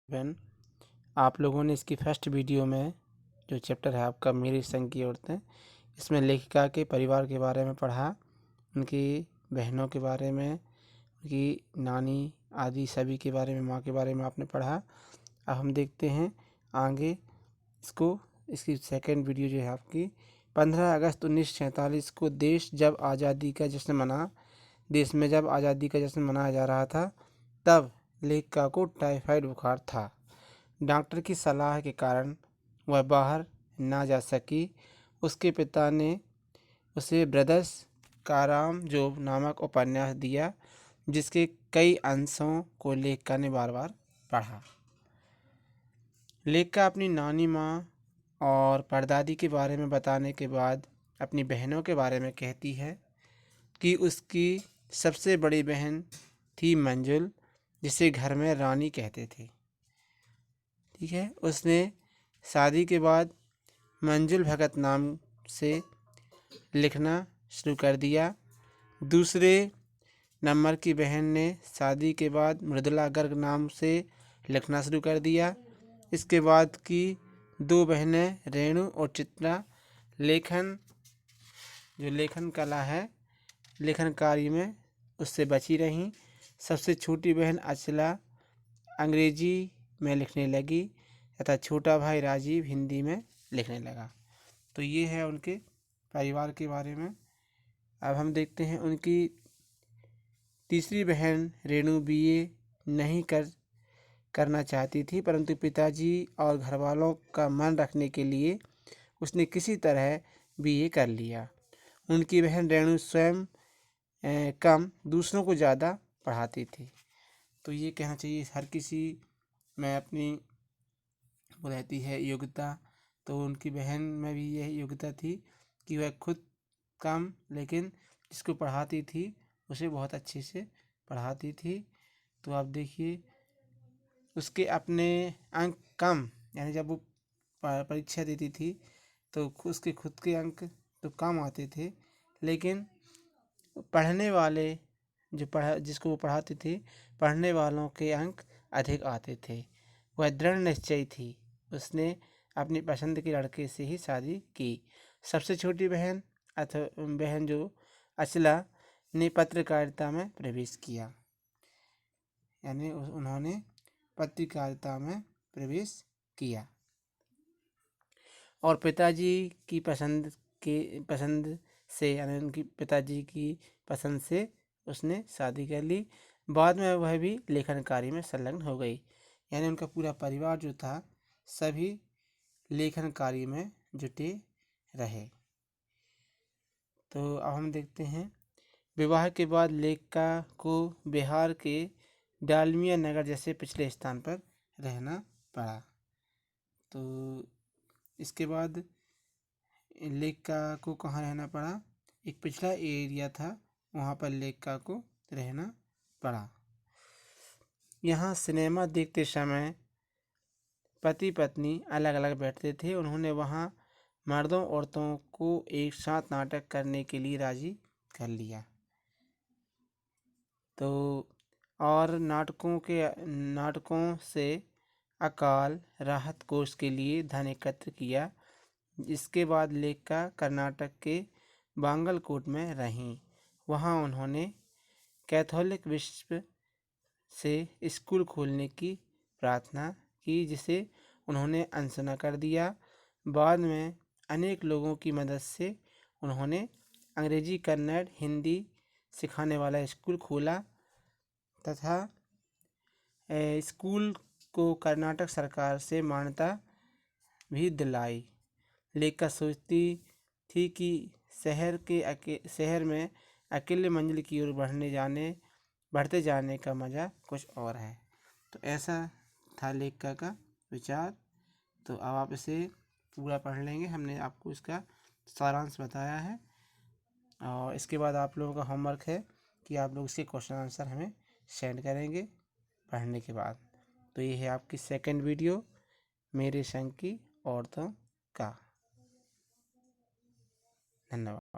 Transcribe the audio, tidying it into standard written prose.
बहन, आप लोगों ने इसकी फर्स्ट वीडियो में जो चैप्टर है आपका मेरे संग की औरतें, इसमें लेखिका के परिवार के बारे में पढ़ा, उनकी बहनों के बारे में, उनकी नानी आदि सभी के बारे में, माँ के बारे में आपने पढ़ा। अब हम देखते हैं आगे इसकी सेकंड वीडियो जो है आपकी 15 अगस्त 1947 को देश में जब आज़ादी का जश्न मनाया जा रहा था, तब लेखिका को टाइफाइड बुखार था। डॉक्टर की सलाह के कारण वह बाहर ना जा सकी। उसके पिता ने उसे ब्रदर्स कारामजोब नामक उपन्यास दिया, जिसके कई अंशों को लेखिका ने बार बार पढ़ा। लेखिका अपनी नानी माँ और परदादी के बारे में बताने के बाद अपनी बहनों के बारे में कहती है कि उसकी सबसे बड़ी बहन थी मंजुल, जिसे घर में रानी कहते थे। ठीक है, उसने शादी के बाद मंजुल भगत नाम से लिखना शुरू कर दिया। दूसरे नंबर की बहन ने शादी के बाद मृदुला गर्ग नाम से लिखना शुरू कर दिया। इसके बाद की दो बहनें रेणु और चित्रा लेखन कला है, लेखन कार्य में उससे बची रहीं। सबसे छोटी बहन अचला अंग्रेजी में लिखने लगी तथा छोटा भाई राजीव हिंदी में लिखने लगा। तो ये है उनके परिवार के बारे में। अब हम देखते हैं उनकी तीसरी बहन रेणु बीए नहीं करना चाहती थी, परंतु पिताजी और घरवालों का मन रखने के लिए उसने किसी तरह बीए कर लिया। उनकी बहन रेणु स्वयं कम, दूसरों को ज़्यादा पढ़ाती थी। तो ये कहना चाहिए हर किसी में अपनी वो रहती है योग्यता। तो उनकी बहन में भी यही योग्यता थी कि वह खुद कम, लेकिन जिसको पढ़ाती थी उसे बहुत अच्छे से पढ़ाती थी। तो आप देखिए उसके अपने अंक कम, यानी जब वो परीक्षा देती थी तो उसके खुद के अंक तो कम आते थे, लेकिन पढ़ने वाले जिसको वो पढ़ाती थी, पढ़ने वालों के अंक अधिक आते थे। वह दृढ़ निश्चयी थी। उसने अपनी पसंद के लड़के से ही शादी की। सबसे छोटी बहन जो अचला ने पत्रकारिता में प्रवेश किया, यानी उन्होंने पत्रकारिता में प्रवेश किया और पिताजी की पसंद से, यानी उनकी पिताजी की पसंद से उसने शादी कर ली। बाद में वह भी लेखन कार्य में संलग्न हो गई, यानी उनका पूरा परिवार जो था सभी लेखन कार्य में जुटे रहे। तो अब हम देखते हैं विवाह के बाद लेखिका को बिहार के डालमिया नगर जैसे पिछले स्थान पर रहना पड़ा। तो इसके बाद लेखिका को कहाँ रहना पड़ा, एक पिछड़ा एरिया था वहाँ पर लेखिका को रहना पड़ा। यहाँ सिनेमा देखते समय पति पत्नी अलग अलग बैठते थे। उन्होंने वहाँ मर्दों औरतों को एक साथ नाटक करने के लिए राजी कर लिया। तो और नाटकों से अकाल राहत कोष के लिए धन एकत्र किया। इसके बाद लेखिका कर्नाटक के बांगलकोट में रहीं। वहाँ उन्होंने कैथोलिक विश्व से स्कूल खोलने की प्रार्थना की, जिसे उन्होंने अनसुना कर दिया। बाद में अनेक लोगों की मदद से उन्होंने अंग्रेजी, कन्नड़, हिंदी सिखाने वाला स्कूल खोला तथा स्कूल को कर्नाटक सरकार से मान्यता भी दिलाई। लेखिका सोचती थी कि शहर में अकेले मंजिल की ओर बढ़ते जाने का मज़ा कुछ और है। तो ऐसा था लेखिका का विचार। तो अब आप इसे पूरा पढ़ लेंगे। हमने आपको इसका सारांश बताया है और इसके बाद आप लोगों का होमवर्क है कि आप लोग इसके क्वेश्चन आंसर हमें सेंड करेंगे पढ़ने के बाद। तो ये है आपकी सेकंड वीडियो मेरे संग की औरतों का। धन्यवाद।